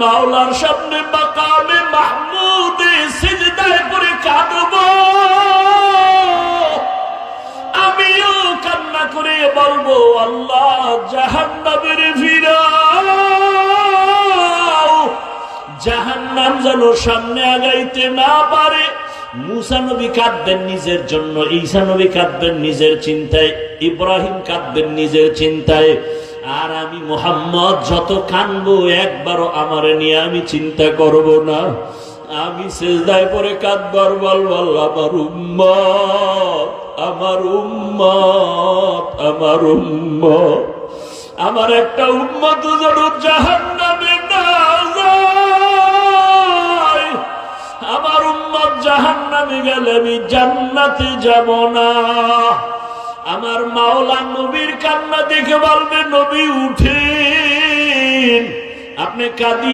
মাওলার সামনে মাকামে মাহমুদে সিজদায় করে কাঁদব। আমিও কান্না করে বলবো, আল্লাহ জাহান্নামের ফিরাও, জাহান্নাম যেন সামনে আগাইতে না পারে। মুসা নবী কাঁদবেন নিজের জন্য, ঈসা নবী কাঁদবেন নিজের চিন্তায়, ইব্রাহিম কাঁদবেন নিজের চিন্তায়। আর আমি মুহাম্মদ যত কানবো একবারও আমারে নিয়ে আমি চিন্তা করব না। আমি সিজদায় পড়ে কাঁদবার বলবো, আমার উম্মত, আমার উম্মত, আমার উম্মত, আমার একটা উম্মত যেন জাহান্নামে না যায়। আমার উম্মত জাহান্নামে গেলে আমি জান্নাতে যাব না। আমার মাওলা নবীর কান্না দেখে বলবে, নবী উঠেন, আপনি কাঁদি